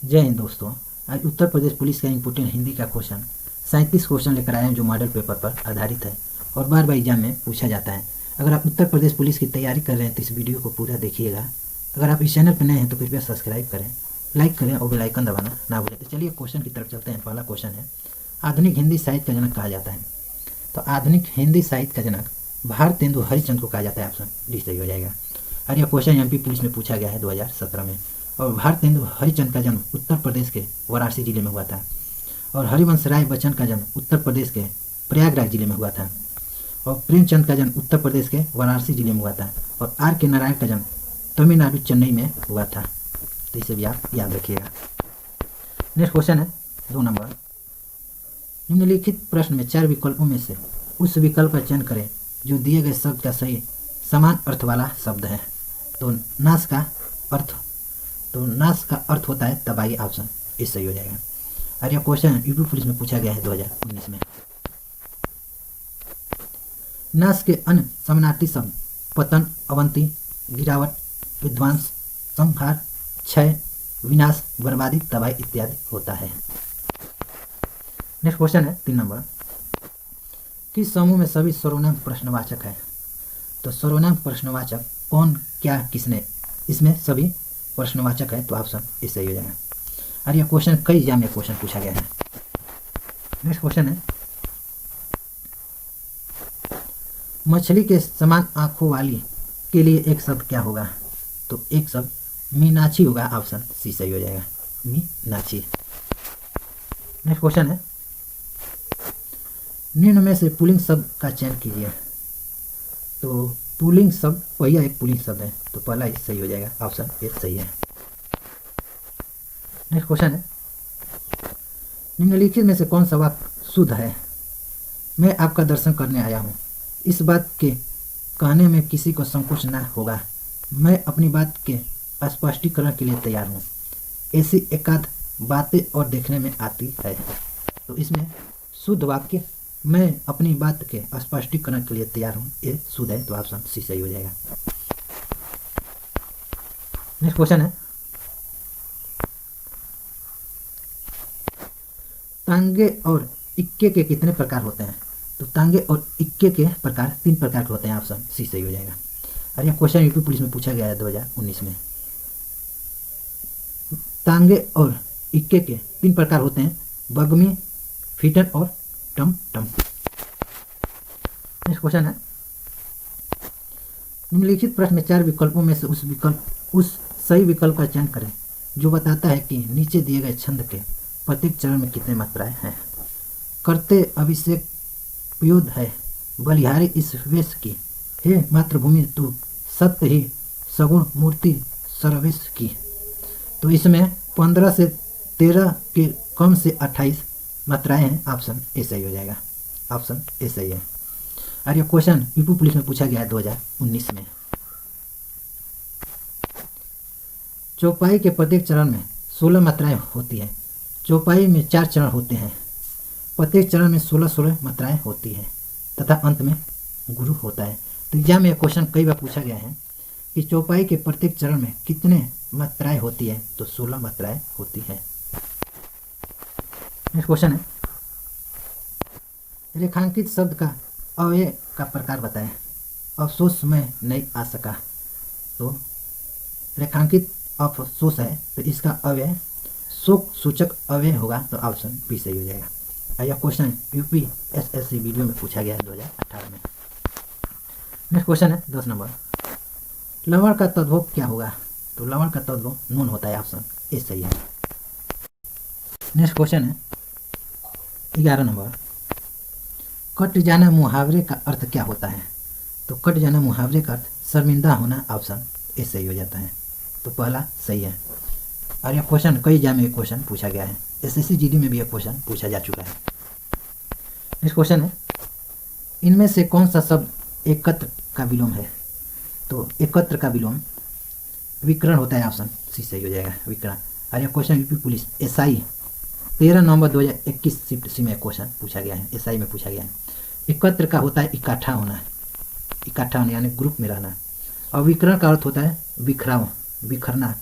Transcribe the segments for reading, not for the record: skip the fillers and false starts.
जय हिंद दोस्तों। आज उत्तर प्रदेश पुलिस का इम्पोर्टेंट हिंदी का क्वेश्चन 37 क्वेश्चन लेकर आए हैं जो मॉडल पेपर पर आधारित है और बार बार एग्जाम में पूछा जाता है। अगर आप उत्तर प्रदेश पुलिस की तैयारी कर रहे हैं तो इस वीडियो को पूरा देखिएगा। अगर आप इस चैनल पर नए हैं तो कृपया सब्सक्राइब करें, लाइक करें और बेल आइकन दबाना ना भूलें। तो चलिए क्वेश्चन की तरफ चलते हैं। पहला क्वेश्चन है, आधुनिक हिंदी साहित्य का जनक कहा जाता है। तो आधुनिक हिंदी साहित्य का जनक भारतेंदु हरिश्चंद्र को कहा जाता है। ऑप्शन डी सही हो जाएगा। और यह क्वेश्चन एमपी पुलिस में पूछा गया है 2017 में। और भारतेंदु हरिश्चंद्र का जन्म उत्तर प्रदेश के वाराणसी जिले में हुआ था। और हरिवंश राय बच्चन का जन्म उत्तर प्रदेश के प्रयागराज जिले में हुआ था। और प्रेमचंद का जन्म उत्तर प्रदेश के वाराणसी जिले में हुआ था। और आर के नारायण का जन्म तमिलनाडु चेन्नई में हुआ था। तो इसे भी आप याद रखिएगा। नेक्स्ट क्वेश्चन है 2 नंबर, निम्नलिखित प्रश्न में 4 विकल्पों में से उस विकल्प का चयन करें जो दिए गए शब्द का सही समान अर्थ वाला शब्द है। तो नाश का अर्थ होता है तबाही। ऑप्शन ए सही हो जाएगा। और यह क्वेश्चन यूपी पुलिस में पूछा गया है 2019 में। नाश के अन्य समानार्थी शब्द पतन, अवंती, गिरावट, विध्वंस, संहार, क्षय, विनाश, बर्बादी, तबाही इत्यादि होता है। नेक्स्ट क्वेश्चन है 3 नंबर, किस समूह में सभी सर्वनाम प्रश्नवाचक है। तो सर्वनाम प्रश्नवाचक कौन, क्या, किसने, इसमें सभी प्रश्नवाचक है। तो ऑप्शन ए सही हो जाएगा। और यह क्वेश्चन कई एग्जाम में क्वेश्चन पूछा गया है। नेक्स्ट क्वेश्चन है, मछली के समान आंखों वाली के लिए एक शब्द क्या होगा। तो एक शब्द मीनाक्षी होगा। ऑप्शन सी सही हो जाएगा, मीनाक्षी। नेक्स्ट क्वेश्चन है, निम्न में से पुल्लिंग शब्द का चयन कीजिए। तो पुल्लिंग शब्द पहिया एक पुल्लिंग शब्द है। तो पहला ही सही हो जाएगा। ऑप्शन ए सही है। नेक्स्ट क्वेश्चन है, निम्नलिखित में से कौन सा वाक्य शुद्ध है। मैं आपका दर्शन करने आया हूँ, इस बात के कहने में किसी को संकोच न होगा। मैं अपनी बात के स्पष्टीकरण के लिए तैयार हूँ। ऐसी एकाध बातें और देखने में आती है। तो इसमें शुद्ध वाक्य मैं अपनी बात के स्पष्टीकरण के लिए तैयार हूँ, ये शुद्ध है। तो ऑप्शन सी सही हो जाएगा। नेक्स्ट क्वेश्चन है, तांगे और इक्के के कितने प्रकार होते हैं। तो तांगे और इक्के के प्रकार 3 प्रकार के होते हैं। ऑप्शन सी सही हो जाएगा। और यह क्वेश्चन यूपी पुलिस में पूछा गया है 2019 में। तांगे और इक्के के 3 प्रकार होते हैं, बगमी, फीटन और टम टम। नेक्स्ट क्वेश्चन है, निम्नलिखित प्रश्न में 4 विकल्पों में से उस सही विकल्प का चयन करें जो बताता है कि नीचे दिए गए छंद के प्रत्येक चरण में कितने मात्राएं हैं। करते अभिषेक पयोध है, बलिहारी इस वेश की, हे मातृभूमि तू सत्य ही सगुण मूर्ति सर्वेश की। तो इसमें 15 से 13 के कम से 28 मात्राएं हैं। ऑप्शन ए सही हो जाएगा। ऑप्शन ए सही है। और यह क्वेश्चन यूपी पुलिस में पूछा गया है 2019 में। चौपाई के प्रत्येक चरण में 16 मात्राएं होती है। चौपाई में 4 चरण होते हैं। प्रत्येक चरण में 16 मात्राएं होती है तथा अंत में गुरु होता है। तो एग्जाम में यह क्वेश्चन कई बार पूछा गया है कि चौपाई के प्रत्येक चरण में कितने मात्राएं होती है। तो 16 मात्राएं होती है। नेक्स्ट क्वेश्चन है, रेखांकित शब्द का अव्यय का प्रकार बताएं। अफसोस में नहीं आ सका। तो रेखांकित अफसोस है, तो इसका अव्यय शोक सूचक अव्यय होगा। तो ऑप्शन बी सही हो जाएगा। यह क्वेश्चन यूपी एसएससी वीडियो में पूछा गया है 2018 में। नेक्स्ट क्वेश्चन है 10 नंबर, लवण का तद्भव क्या होगा। तो लवण का तद्भव नून होता है। ऑप्शन ए सही है। नेक्स्ट क्वेश्चन है 11 नंबर, कट जाना मुहावरे का अर्थ क्या होता है। तो कट जाना मुहावरे का अर्थ शर्मिंदा होना। ऑप्शन ए सही हो जाता है। तो पहला सही है। और यह क्वेश्चन कई एग्जाम में क्वेश्चन पूछा गया है। एसएससी जीडी में भी यह क्वेश्चन पूछा जा चुका है। नेक्स्ट क्वेश्चन है, इनमें से कौन सा शब्द एकत्र का विलोम है। तो एकत्र का विलोम विकरण होता है। ऑप्शन सी सही हो जाएगा, विकरण। और यह क्वेश्चन यूपी पुलिस एसआई 13 नवंबर 2021 शिफ्ट सी में क्वेश्चन पूछा गया है। एसआई में पूछा गया है। एकत्र का होता है इकट्ठा होना, यानी ग्रुप में रहना। और विकरण का अर्थ होता है बिखराव, बिखरना।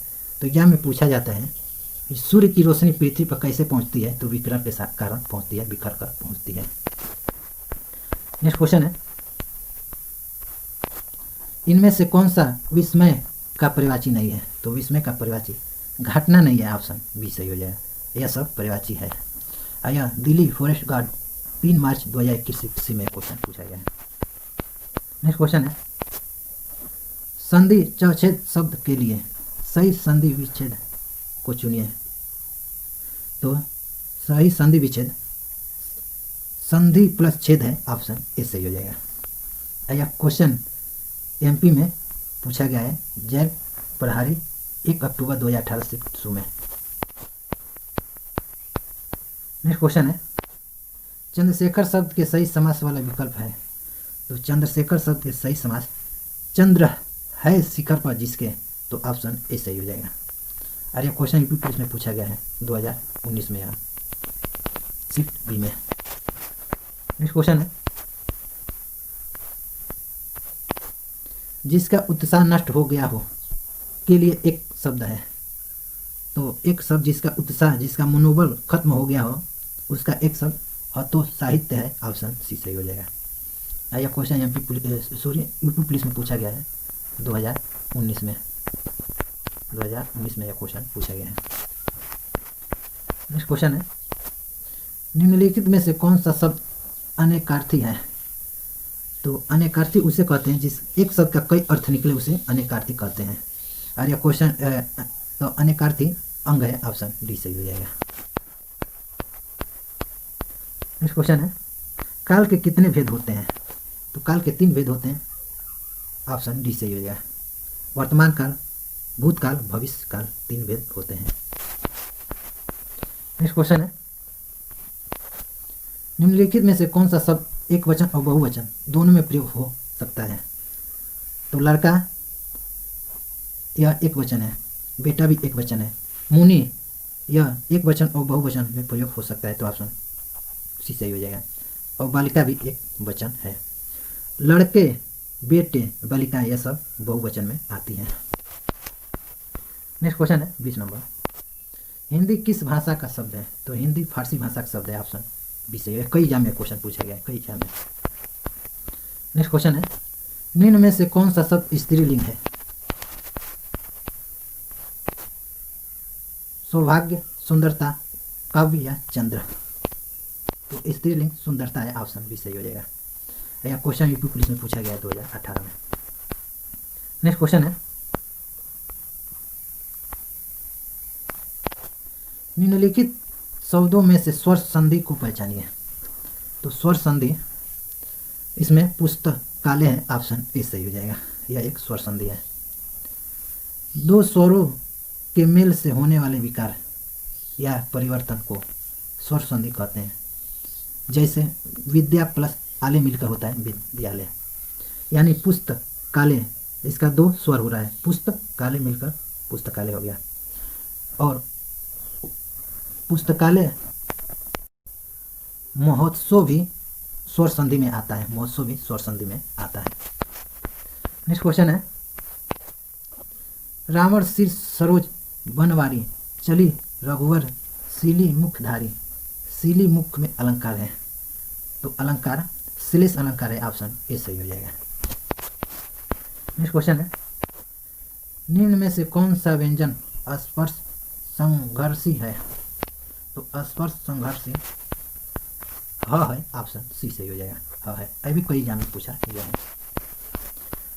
तो एग्जाम में पूछा जाता है सूर्य की रोशनी पृथ्वी पर कैसे पहुंचती है? तो विकिरण के कारण पहुंचती है, बिखर कर पहुंचती है। नेक्स्ट क्वेश्चन है, इनमें से कौन सा विस्मय का पर्यायवाची नहीं है? तो विस्मय का पर्यायवाची घटना नहीं है, ऑप्शन बी सही हो जाएगा। यह सब पर्यायवाची है। आया दिल्ली फॉरेस्ट गार्ड 3 मार्च 2021 में क्वेश्चन पूछा गया है। नेक्स्ट क्वेश्चन है, संधि चछेद शब्द के लिए सही संधि विच्छेद को चुनिए। तो सही संधि विच्छेद संधि प्लस छेद है, ऑप्शन ए सही हो जाएगा। यह क्वेश्चन एमपी में पूछा गया है, जैव प्रहारी 1 अक्टूबर 2018 से शुरू में। नेक्स्ट क्वेश्चन है, चंद्रशेखर शब्द के सही समास वाला विकल्प है। तो चंद्रशेखर शब्द के सही समास चंद्र है शिखर पर जिसके, तो ऑप्शन ए सही हो जाएगा। और यह क्वेश्चन यूपी पुलिस में पूछा गया है 2019 में, यहाँ शिफ्ट बी में। नेक्स्ट क्वेश्चन है, जिसका उत्साह नष्ट हो गया हो के लिए एक शब्द है। तो एक शब्द जिसका उत्साह, जिसका मनोबल खत्म हो गया हो, उसका एक शब्द हतोत्साहित्य है, ऑप्शन सी सही हो जाएगा। यह क्वेश्चन यूपी पुलिस में पूछा गया है 2019 में। 2019 में यह क्वेश्चन पूछा गया है। नेक्स्ट क्वेश्चन है, निम्नलिखित में से कौन सा शब्द अनेकार्थी है? तो अनेकार्थी उसे कहते हैं जिस एक शब्द का कई अर्थ निकले, उसे अनेकार्थी कहते हैं। और यह क्वेश्चन तो अनेकार्थी अंग है, ऑप्शन डी सही हो जाएगा। नेक्स्ट क्वेश्चन है, काल के कितने भेद होते हैं? तो काल के 3 भेद होते हैं, ऑप्शन डी सही हो जाएगा। वर्तमान काल, भूतकाल, भविष्य काल, 3 भेद होते हैं। नेक्स्ट क्वेश्चन है, निम्नलिखित में से कौन सा शब्द एक वचन और बहुवचन दोनों में प्रयोग हो सकता है? तो लड़का यह एक वचन है, बेटा भी एक वचन है, मुनि यह एक वचन और बहुवचन में प्रयोग हो सकता है, तो ऑप्शन सी सही हो जाएगा। और बालिका भी एक वचन है। लड़के, बेटे, बालिका यह सब बहुवचन में आती हैं। नेक्स्ट क्वेश्चन है 20 नंबर, हिंदी किस भाषा का शब्द है? तो हिंदी फारसी भाषा का शब्द है, ऑप्शन बी सही है। कई एग्जाम में क्वेश्चन पूछा गया है, कई एग्जाम में। नेक्स्ट क्वेश्चन है, निम्न में से कौन सा शब्द स्त्रीलिंग है? सौभाग्य, सुंदरता, काव्य या चंद्र? तो स्त्रीलिंग सुंदरता है, ऑप्शन बी सही हो जाएगा। यह क्वेश्चन यूपी पुलिस में पूछा गया है 2018 में। नेक्स्ट क्वेश्चन है, निम्नलिखित शब्दों में से स्वर संधि को पहचानिए। तो स्वर संधि इसमें पुस्तकालय है, ऑप्शन ए सही हो जाएगा। यह एक स्वर संधि है। 2 स्वरों के मेल से होने वाले विकार या परिवर्तन को स्वर संधि कहते हैं। जैसे विद्या प्लस आले मिलकर होता है विद्यालय, यानी पुस्तकालय, इसका 2 स्वर हो रहा है, पुस्तकालय मिलकर पुस्तकालय हो गया। और पुस्तकालय महोत्सव भी स्वर संधि में आता है, महोत्सव भी स्वर संधि में आता है। नेक्स्ट क्वेश्चन है, रावण सिर सरोज बनवारी चली रघुवर सीली मुखधारी। सीली मुख में अलंकार है, तो अलंकार श्लेष अलंकार है, ऑप्शन ए सही हो जाएगा। नेक्स्ट क्वेश्चन है, निम्न में से कौन सा व्यंजन स्पर्श संघर्षी है? तो स्पर्श संघर्षी ह है, ऑप्शन सी सही हो जाएगा। ह है, अभी कोई एग्जाम में पूछा गया है।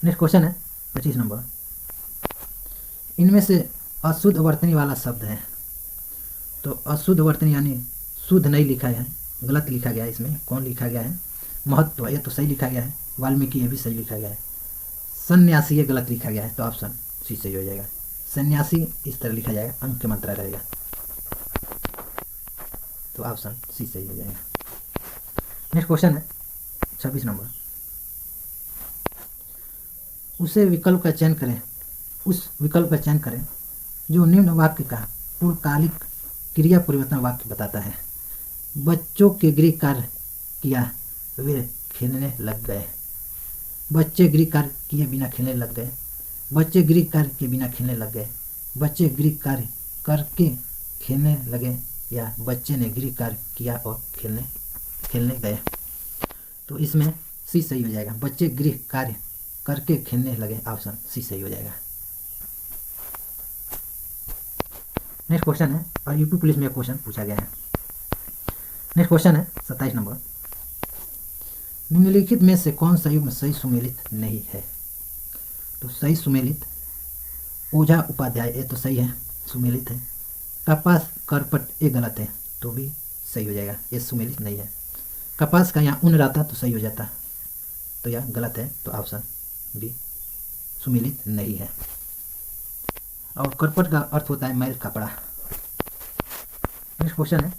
नेक्स्ट क्वेश्चन है 25 नंबर, इनमें से अशुद्ध वर्तनी वाला शब्द है। तो अशुद्ध वर्तनी यानी शुद्ध नहीं लिखा है, गलत लिखा गया है। इसमें कौन लिखा गया है? महत्व, यह तो सही लिखा गया है। वाल्मीकि, यह भी सही लिखा गया है। सन्यासी, ये गलत लिखा गया है, तो ऑप्शन सी सही हो जाएगा। सन्यासी इस तरह लिखा जाएगा, अंक के मात्रा रहेगा, तो ऑप्शन सी सही हो जाएगा। नेक्स्ट क्वेश्चन है 26 नंबर, उसे विकल्प का चयन करें, उस विकल्प का चयन करें जो निम्न वाक्य का पूर्वकालिक क्रिया परिवर्तन वाक्य बताता है। बच्चों के गृह कार्य किया, वे खेलने लग गए। बच्चे गृह कार्य किए बिना खेलने लग गए। बच्चे गृह कार्य के बिना खेलने लग गए। बच्चे गृह कार्य करके खेलने लगे या बच्चे ने गृह कार्य किया और खेलने गए। तो इसमें सी सही हो जाएगा, बच्चे गृह कार्य करके खेलने लगे, ऑप्शन सी सही हो जाएगा। नेक्स्ट क्वेश्चन है, और यूपी पुलिस में क्वेश्चन पूछा गया है। नेक्स्ट क्वेश्चन है 27 नंबर, निम्नलिखित में से कौन सा युग्म सही सुमेलित नहीं है? तो सही सुमेलित ओझा उपाध्याय, ये तो सही है, सुमेलित है। कपास करपट, ये गलत है, तो भी सही हो जाएगा, ये सुमेलित नहीं है। कपास का यहाँ ऊन रहता तो सही हो जाता, तो यह गलत है, तो ऑप्शन बी सुमेलित नहीं है। और करपट का अर्थ होता है मैल कपड़ा। नेक्स्ट क्वेश्चन है,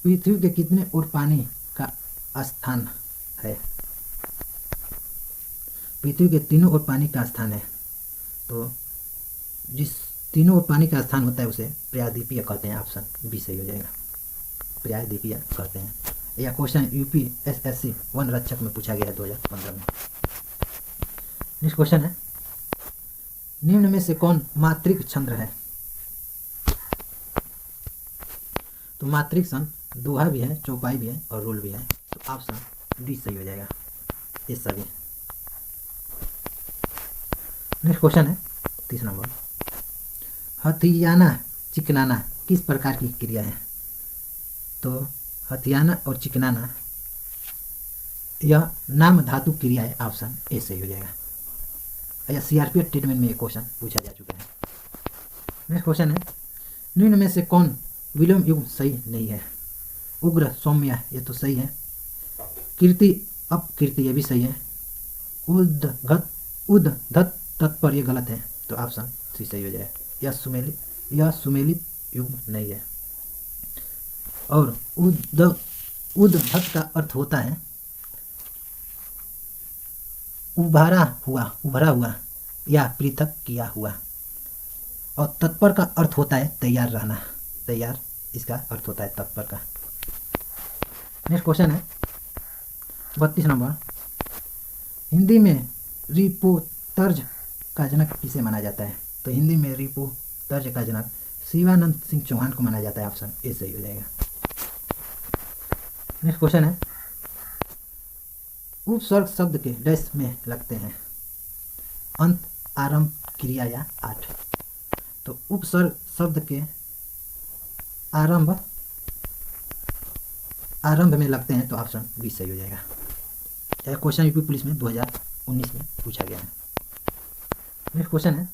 पृथ्वी के कितने ओर पानी का स्थान है? पृथ्वी के तीनों ओर पानी का स्थान है, तो जिस तीनों ओर पानी का स्थान होता है उसे प्रायद्वीपीय कहते हैं, ऑप्शन बी सही हो जाएगा, प्रायद्वीपीय कहते हैं। यह क्वेश्चन यूपीएसएससी वन रक्षक में पूछा गया है 2015 में। नेक्स्ट क्वेश्चन है, निम्न में से कौन मात्रिक छंद है? तो मात्रिक छंद दोहा भी है, चौपाई भी है और रोल भी है, तो ऑप्शन डी सही हो जाएगा, ये सभी। नेक्स्ट क्वेश्चन है 30 नंबर, हथियाना चिकनाना किस प्रकार की क्रिया है? तो हथियाना और चिकनाना यह नाम धातु क्रिया है, ऑप्शन ए सही हो जाएगा। या सीआरपीएफ ट्रीटमेंट में ये क्वेश्चन पूछा जा चुका है। नेक्स्ट क्वेश्चन है, निम्न में से कौन विलोम युग्म सही नहीं है? उग्र सौम्य, ये तो सही है। कीर्ति अपकीर्ति, ये भी सही है। उद्धत उद्धत तत्पर, ये गलत है, तो ऑप्शन सी सही हो जाए। यह सुमेलित युग्म नहीं है। और उद्धत का अर्थ होता है उभरा हुआ या पृथक किया हुआ, और तत्पर का अर्थ होता है तैयार रहना, तैयार इसका अर्थ होता है तत्पर का। नेक्स्ट क्वेश्चन है 32 नंबर, हिंदी में रिपो तर्ज का जनक किसे माना जाता है? तो हिंदी में रिपो तर्ज का जनक शिवानंद सिंह चौहान को माना जाता है, ऑप्शन ए सही हो जाएगा। नेक्स्ट क्वेश्चन है, उपसर्ग शब्द के डैश में लगते हैं? अंत, आरंभ, क्रिया या आठ। तो उपसर्ग शब्द के आरंभ में लगते हैं, तो ऑप्शन बी सही हो जाएगा। यह क्वेश्चन यूपी पुलिस में 2019 में पूछा गया है। नेक्स्ट क्वेश्चन है,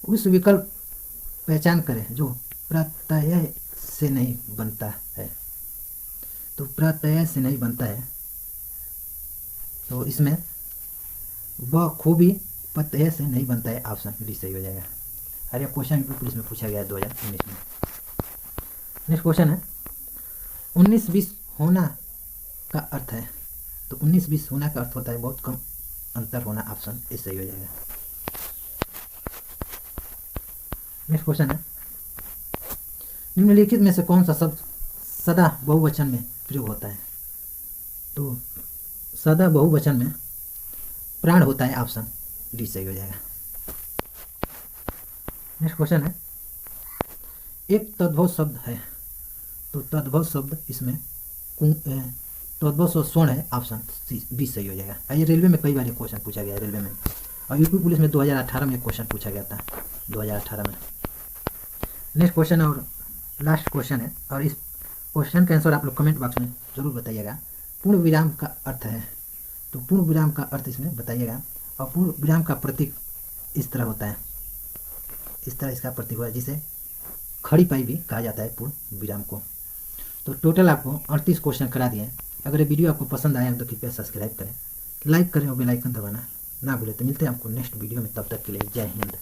उस विकल्प पहचान करें जो प्रत्यय से नहीं बनता है। तो प्रत्यय से नहीं बनता है, तो इसमें बखूबी प्रत्यय से नहीं बनता है, ऑप्शन डी सही हो जाएगा। और यह क्वेश्चन यूपी पुलिस में पूछा गया है 2019 में। नेक्स्ट क्वेश्चन है, 19-20 होना का अर्थ है? तो 19-20 होना का अर्थ होता है बहुत कम अंतर होना, ऑप्शन ए सही हो जाएगा। नेक्स्ट क्वेश्चन है, निम्नलिखित में से कौन सा शब्द सदा बहुवचन में प्रयोग होता है? तो सदा बहुवचन में प्राण होता है, ऑप्शन डी सही हो जाएगा। नेक्स्ट क्वेश्चन है, एक तद्भव शब्द है, तो तद्भव शब्द इसमें तद्भव शब्द स्वर्ण है, ऑप्शन बी सही हो जाएगा। ये रेलवे में कई बार ये क्वेश्चन पूछा गया है, रेलवे में, और यूपी पुलिस में 2018 में क्वेश्चन पूछा गया था, 2018 में। नेक्स्ट क्वेश्चन और लास्ट क्वेश्चन है, और इस क्वेश्चन का आंसर आप लोग कमेंट बॉक्स में जरूर बताइएगा। पूर्ण विराम का अर्थ है, तो पूर्ण विराम का अर्थ इसमें बताइएगा। और पूर्ण विराम का प्रतीक इस तरह होता है, इस तरह इसका प्रतीक हुआ है, जिसे खड़ी पाई भी कहा जाता है पूर्ण विराम को। तो टोटल आपको 38 क्वेश्चन करा दिए। अगर ये वीडियो आपको पसंद आया तो कृपया सब्सक्राइब करें, लाइक करें और बेल आइकन दबाना ना भूलें। तो मिलते हैं आपको नेक्स्ट वीडियो में, तब तक के लिए जय हिंद।